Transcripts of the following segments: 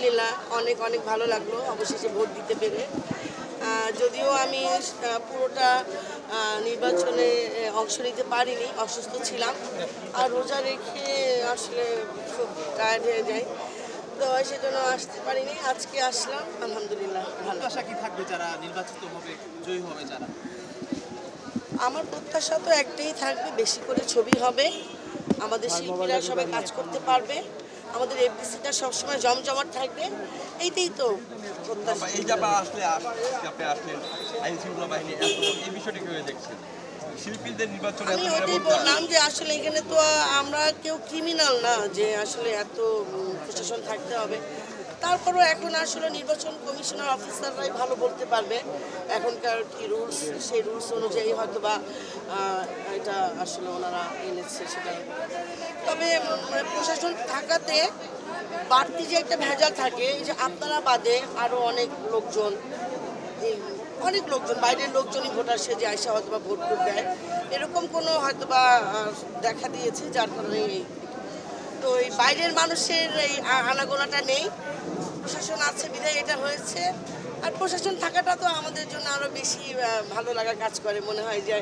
আলহামদুলিল্লাহ অনেক অনেক ভালো লাগলো অবশেষে ভোট দিতে পেরে। যদিও আমি পুরোটা নির্বাচনে অংশ নিতে পারিনি, অসুস্থ ছিলাম আর রোজা রেখে আসলে খুব টায়ার্ড হয়ে যাই, তো সেজন্য আসতে পারিনি। আজকে আসলাম, আলহামদুলিল্লাহ ভালো। প্রত্যাশা কি থাকবে যারা নির্বাচিত হবে, জয়ী হবে যারা? আমার প্রত্যাশা তো একটাই থাকবে, বেশি করে ছবি হবে, আমাদের শিল্পীরা সবাই কাজ করতে পারবে, আমাদের এফডিসিটা সবসময় জমজমাট থাকবে, এইটাই তো প্রত্যাশা। এই যে আপনি আসলেন আইন শৃঙ্খলা বাহিনী এত এই বিষয়টি কিভাবে দেখছেন? শিল্পীদের নির্বাচনে আমি ওইটাই বললাম যে আসলে এখানে তো আমরা কেউ ক্রিমিনাল না যে আসলে এত প্রশাসন থাকতে হবে। তারপরও এখন আসলে নির্বাচন কমিশনার অফিসাররাই ভালো বলতে পারবে এখনকার কি রুলস, সেই রুলস অনুযায়ী হয়তো বা এটা আসলে ওনারা এনেছে সেটা। তবে প্রশাসন থাকাতে বাড়তি যে একটা ভেজাল থাকে, এই যে আপনারা বাদে আরও অনেক লোকজন বাইরের লোকজনই ভোটার সেজে আইসা হয়তো বা ভোট দেয়, এরকম কোনো হয়তো বা দেখা দিয়েছে, যার কারণে তো এই বাইরের মানুষের এই আনাগোনাটা নেই, প্রশাসন আছে বিধায় এটা হয়েছে। আর প্রশাসন থাকাটা তো আমাদের জন্য আরও বেশি ভালো লাগা কাজ করে, মনে হয় যে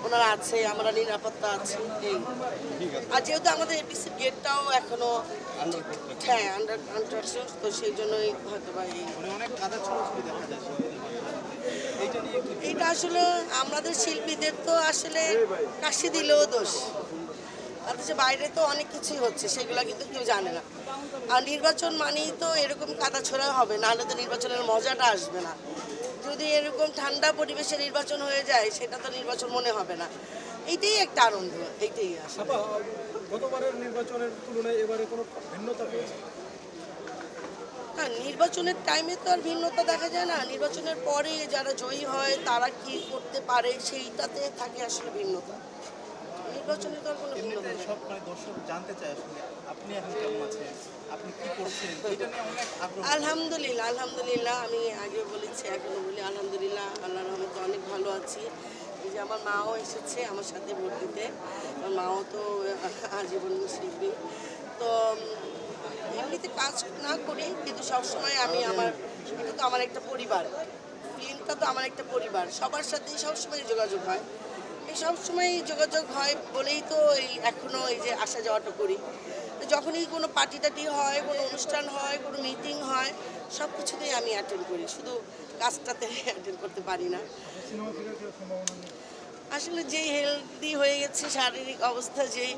ওনারা আছে, আমরা নিরাপত্তা আছে এই। আর যেহেতু আমাদের এপিসির গেটটাও এখনো হ্যাঁ আন্ডার কনস্ট্রাকশন, তো সেই জন্যই হয়তো বা অনেক কাদা ছড়াছড়ি দেখা যায়। এইটা আসলে আমাদের শিল্পীদের তো আসলে কাশি দিলেও দোষ, অথচ বাইরে তো অনেক কিছুই হচ্ছে, সেগুলো কিন্তু কেউ জানে না। আর নির্বাচন মানেই তো এরকম কাদা ছোড়া হবে, নাহলে তো নির্বাচনের মজাটা আসবে না। যদি এরকম ঠান্ডা পরিবেশে নির্বাচন হয়ে যায়, সেটা তো নির্বাচন মনে হবে না। এইটাই একটা আনন্দ, এইটাই আসলে। গতবারের নির্বাচনের তুলনায় এবারে কোনো ভিন্নতা পেয়েছে? হ্যাঁ, নির্বাচনের টাইমে তো আর ভিন্নতা দেখা যায় না, নির্বাচনের পরে যারা জয়ী হয় তারা কি করতে পারে সেইটাতে থাকে আসলে ভিন্নতা। নির্বাচনে তো আর কোনো ভিন্নতা নেই। সব দর্শক জানতে চায় আসলে আপনি এখন কেমন আছেন, আপনি কি করছেন, এটা নিয়ে অনেক আগ্রহ। আলহামদুলিল্লাহ আলহামদুলিল্লাহ, আমি আগে বলেছি এখনো বলি আলহামদুলিল্লাহ, আল্লাহর রহমতে অনেক ভালো আছি। এই যে আমার মাও এসেছে আমার সাথে ভোট দিতে, আমার মাও তো আজীবন শিল্পী, তো এমনিতে কাজ না করি কিন্তু সবসময় আমি এটা তো আমার একটা পরিবার, ফিল্মটা তো আমার একটা পরিবার, সবার সাথেই সবসময় যোগাযোগ হয়। এই সবসময় যোগাযোগ হয় বলেই তো এখনও এই যে আসা যাওয়াটা করি। যখনই কোনো পার্টি টাটি হয়, কোনো অনুষ্ঠান হয়, কোনো মিটিং হয়, সব কিছুতেই আমি অ্যাটেন্ড করি, শুধু কাজটাতে অ্যাটেন্ড করতে পারি না। আসলে যেই হেলদি হয়ে গেছে শারীরিক অবস্থা, যেই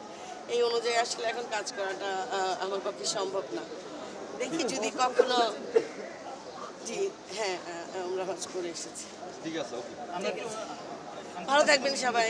এই অনুযায়ী আসলে এখন কাজ করাটা আমার পক্ষে সম্ভব না। দেখি যদি কখনো, জি হ্যাঁ, আমরা হজ করে এসেছি। ঠিক আছে, ওকে। ভালো থাকবেন সবাই।